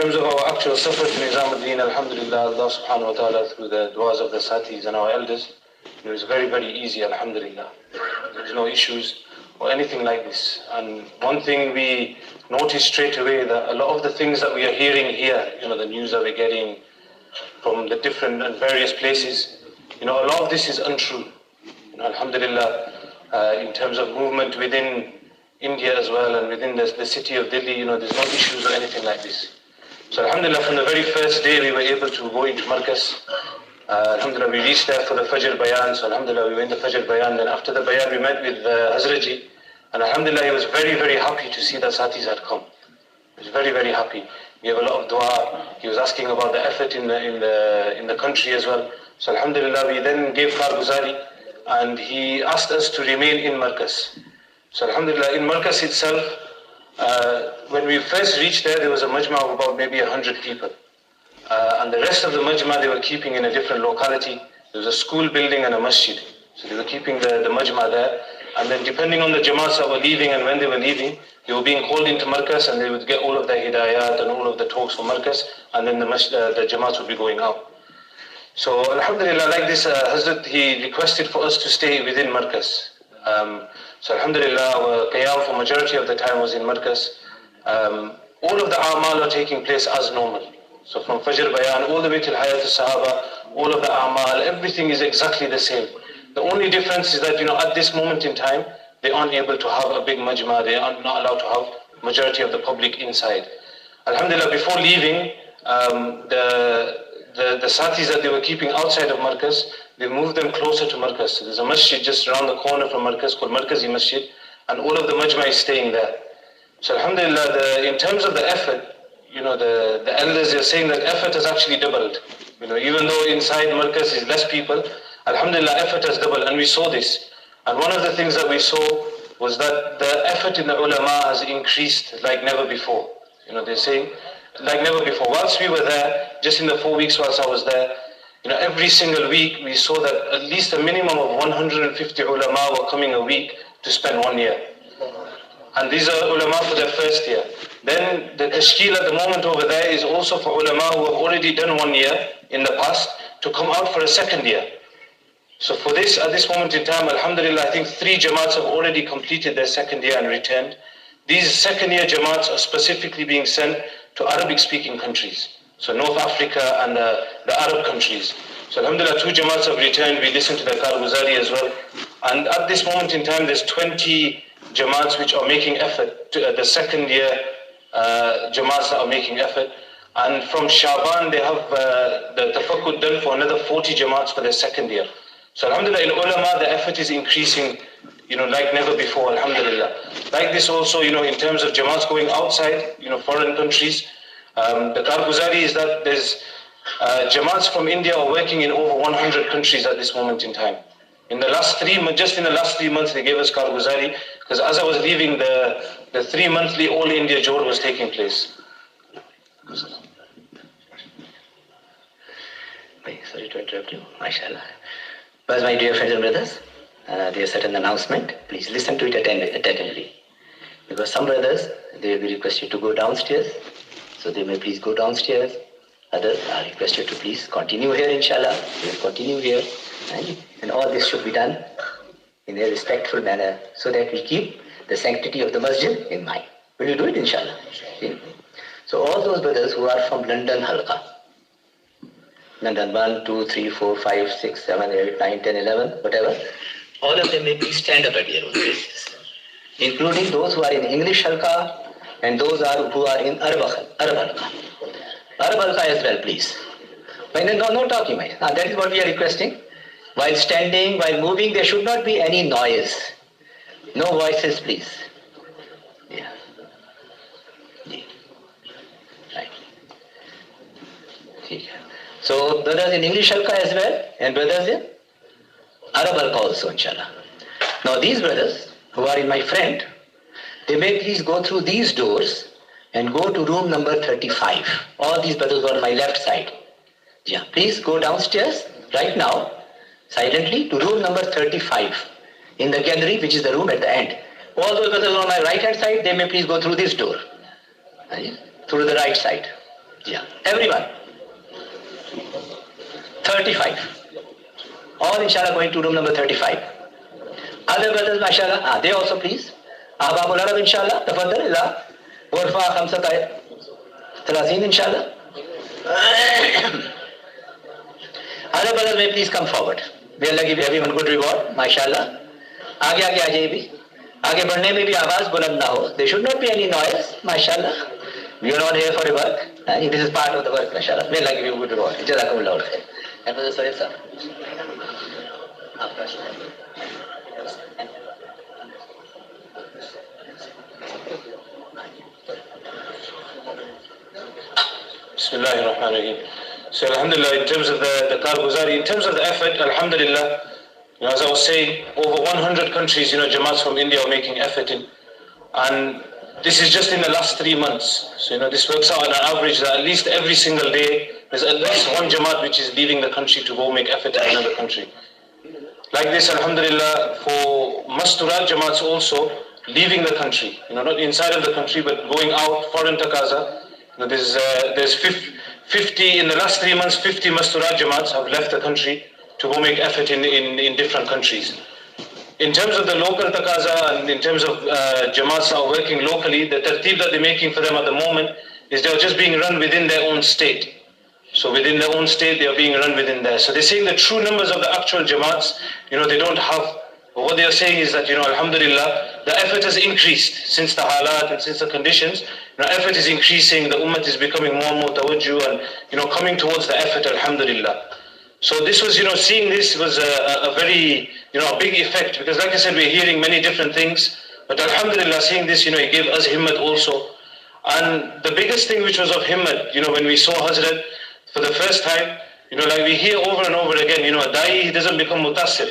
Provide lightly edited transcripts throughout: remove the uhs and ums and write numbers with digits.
terms of our actual safar to Nizamuddin, alhamdulillah, Allah subhanahu wa ta'ala, through the du'as of the Saathis and our elders, it was very, very easy, alhamdulillah. There's no issues or anything like this. And one thing we noticed straight away, that a lot of the things that we are hearing here, the news that we're getting from the different and various places, a lot of this is untrue. Alhamdulillah, in terms of movement within India as well and within the city of Delhi, there's no issues or anything like this. So alhamdulillah, from the very first day we were able to go into Markaz. Alhamdulillah, we reached there for the Fajr Bayan. So alhamdulillah, we went to Fajr Bayan. Then after the Bayan, we met with Hazrat ji. And alhamdulillah, he was very, very happy to see that Saathis had come. He was very, very happy. We have a lot of dua. He was asking about the effort in the country as well. So alhamdulillah, we then gave Karguzari, and he asked us to remain in Markaz. So alhamdulillah, in Markaz itself, when we first reached there was a majma of about maybe 100 people. And the rest of the majma they were keeping in a different locality. There was a school building and a masjid. So they were keeping the majma there. And then depending on the jamaats that were leaving and when they were leaving, they were being called into Markaz, and they would get all of their hidayat and all of the talks from Markaz, and then the jamaats would be going out. So alhamdulillah, like this, Hazrat, he requested for us to stay within Markaz. So alhamdulillah, our qiyam for majority of the time was in Markaz. All of the a'mal are taking place as normal. So from Fajr Bayan all the way till Hayat al-Sahaba, all of the a'mal, everything is exactly the same. The only difference is that, at this moment in time, they aren't able to have a big majma, they are not allowed to have majority of the public inside. Alhamdulillah, before leaving, the Saathis that they were keeping outside of Markaz, they moved them closer to Markaz. So there's a masjid just around the corner from Markaz called Markazi Masjid, and all of the majma is staying there. So alhamdulillah, in terms of the effort, the elders are saying that effort has actually doubled. Even though inside Markaz is less people, alhamdulillah, effort has doubled, and we saw this. And one of the things that we saw was that the effort in the ulama has increased like never before. They're saying, like never before. Whilst we were there, just in the 4 weeks whilst I was there, every single week we saw that at least a minimum of 150 ulama were coming a week to spend 1 year. And these are ulama for their first year. Then the tashkil at the moment over there is also for ulama who have already done 1 year in the past to come out for a second year. So for this, at this moment in time, alhamdulillah, I think 3 jamaats have already completed their second year and returned. These second year jamaats are specifically being sent to Arabic speaking countries. So North Africa and the Arab countries. So alhamdulillah, 2 jamaats have returned. We listened to the Karguzari as well. And at this moment in time, there's 20 jamaats which are making effort. The second year jamaats that are making effort. And from Shaban, they have the tafakkud done for another 40 jamaats for their second year. So alhamdulillah, in ulama, the effort is increasing, like never before, alhamdulillah. Like this also, in terms of jamaats going outside, foreign countries, the Karguzari is that there's jamaats from India are working in over 100 countries at this moment in time. In the last 3 months, just in the last 3 months, they gave us Karguzari, because as I was leaving, the 3 monthly All India Jod was taking place. Sorry to interrupt you, mashallah. But my dear friends and brothers, there is certain announcement. Please listen to it attentively. Because some brothers, they will be requested to go downstairs. So they may please go downstairs. Others are requested to please continue here, inshallah. They will continue here. And all this should be done in a respectful manner so that we keep the sanctity of the masjid in mind. Will you do it, inshallah? So all those brothers who are from London Halqa, London 1, 2, 3, 4, 5, 6, 7, 8, 9, 10, 11, whatever, all of them may please stand up at their own places, including those who are in English Halqa and those who are in Arab Halqa. Arab Halqa as well, please. No talking, mate. That is what we are requesting. While standing, while moving, there should not be any noise. No voices, please. Yeah. Right. So brothers in English Halqa as well, and brothers in Arab Halqa also, inshallah. Now these brothers who are in my front, they may please go through these doors and go to room number 35. All these brothers who are on my left side. Yeah, please go downstairs right now, silently, to room number 35 in the gallery, which is the room at the end. All those brothers on my right hand side, they may please go through this door, through the right side. Yeah, everyone. 35. All inshallah going to room number 35. Other brothers, mashallah, they also please. Abab ul Arab inshallah, tafaddal ila warfa khamsata 30 inshallah. Other brothers may please come forward. May Allah give everyone good reward, mashallah. आगे आगे आ जाइए भी. आगे बढ़ने में भी आवाज बुलंद ना हो. There should not be any noise, mashallah. We are not here for a work. This is part of the work, mashallah. May Allah give you good reward. Jazakumullah khair. And Brother Sohail sir. Bismillahir Rahmanir Rahim. So alhamdulillah, in terms of the Karguzari, in terms of the effort, alhamdulillah, as I was saying, over 100 countries, Jamaats from India are making effort in. And this is just in the last 3 months. So, this works out on an average that at least every single day, there's at least one Jamaat which is leaving the country to go make effort in another country. Like this, alhamdulillah, for Masturat Jamaats also, leaving the country, not inside of the country, but going out, foreign taqaza. There's 50, in the last 3 months, 50 Masturat Jamaats have left the country to go make effort in different countries. In terms of the local taqaza and in terms of Jamaats that are working locally, the tartib that they're making for them at the moment is they're just being run within their own state. So within their own state, they are being run within there. So they're saying the true numbers of the actual Jamaats, they don't have. But what they are saying is that, alhamdulillah, the effort has increased since the halat and since the conditions. Effort is increasing, the ummah is becoming more and more tawajjuh and, coming towards the effort, alhamdulillah. So this was, seeing this was a very, a big effect, because like I said, we're hearing many different things, but alhamdulillah, seeing this, it gave us himmat also. And the biggest thing which was of himmat, when we saw Hazrat for the first time, like we hear over and over again, a da'i doesn't become mutassir,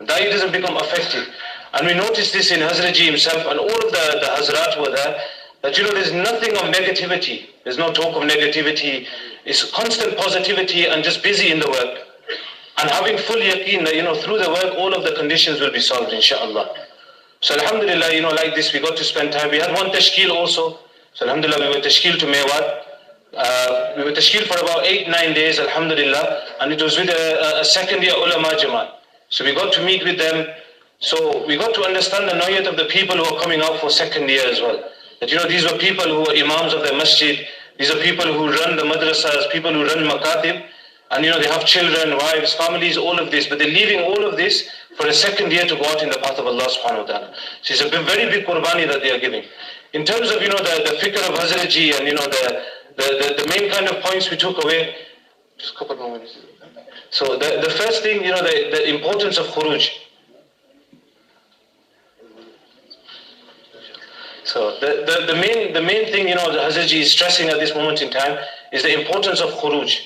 a da'i doesn't become affected. And we noticed this in Hazrat ji himself, and all of the Hazrat were there, that there's nothing of negativity, there's no talk of negativity, it's constant positivity and just busy in the work. And having full yaqeen that, through the work, all of the conditions will be solved, inshaAllah. So alhamdulillah, like this, we got to spend time. We had one tashkil also. So alhamdulillah, we were tashkil to Mewat. We were tashkil for about 8-9 days, alhamdulillah. And it was with a second year ulama jamaat. So we got to meet with them. So we got to understand the niyat of the people who are coming out for second year as well. That these were people who are imams of the masjid. These are people who run the madrasas, people who run makatib. And they have children, wives, families, all of this. But they're leaving all of this for a second year to go out in the path of Allah subhanahu wa ta'ala. So it's a very big qurbani that they are giving. In terms of, the fikr of Hazrat ji and, the main kind of points we took away. Just a couple more minutes. So the first thing, the importance of khuruj. So the main thing, Hazrat ji is stressing at this moment in time is the importance of khuruj.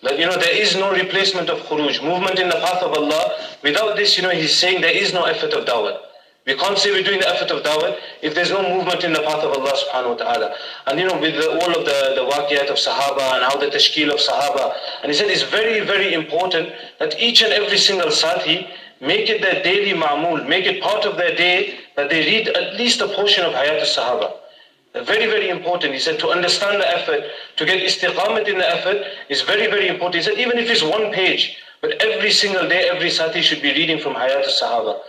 That, there is no replacement of khuruj, movement in the path of Allah. Without this, he's saying there is no effort of dawah. We can't say we're doing the effort of dawah if there's no movement in the path of Allah subhanahu wa ta'ala. And with all of the waqiyat of Sahaba and how the tashkil of Sahaba. And he said it's very, very important that each and every single Saathi make it their daily ma'mul, make it part of their day that they read at least a portion of Hayat al-Sahaba. Very, very important. He said to understand the effort, to get istiqamat in the effort is very, very important. He said even if it's one page, but every single day, every Saathi should be reading from Hayat al-Sahaba.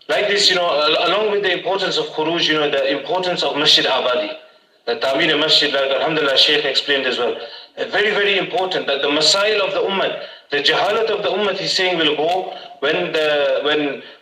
Like this, along with the importance of khuruj, the importance of Masjid Abadi. The Ta'meen Masjid, like Alhamdulillah, Shaykh explained as well. Very, very important that the masail of the ummah, the jahalat of the ummah, he's saying, will go when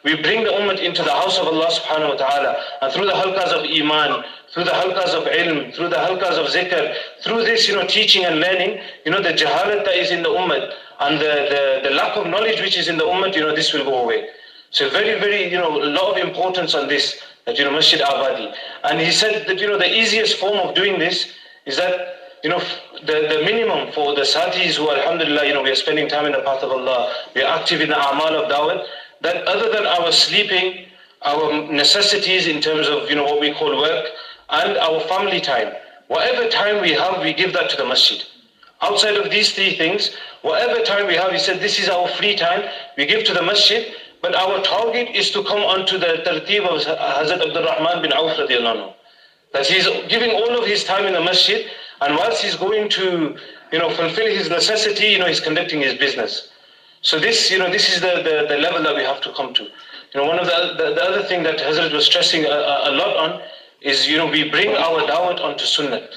we bring the ummah into the house of Allah subhanahu wa ta'ala, and through the halqas of iman, through the halqas of ilm, through the halqas of zikr, through this, teaching and learning, the jahalat that is in the ummah, and the lack of knowledge which is in the ummah, this will go away. So very, very, a lot of importance on this, that, Masjid Abadi. And he said that, the easiest form of doing this is that, the minimum for the Saathis who, alhamdulillah, we are spending time in the path of Allah, we are active in the a'mal of dawah, that other than our sleeping, our necessities in terms of, what we call work, and our family time, whatever time we have, we give that to the masjid. Outside of these three things, whatever time we have, he said, this is our free time, we give to the masjid, but our target is to come onto the tartib of Hazrat Abdul Rahman bin Auf radiallahu anhu. That he is giving all of his time in the masjid, And whilst he's going to, fulfill his necessity, he's conducting his business. So this, this is the level that we have to come to. One of the other thing that Hazrat was stressing a lot on is, we bring our da'wat onto sunnat.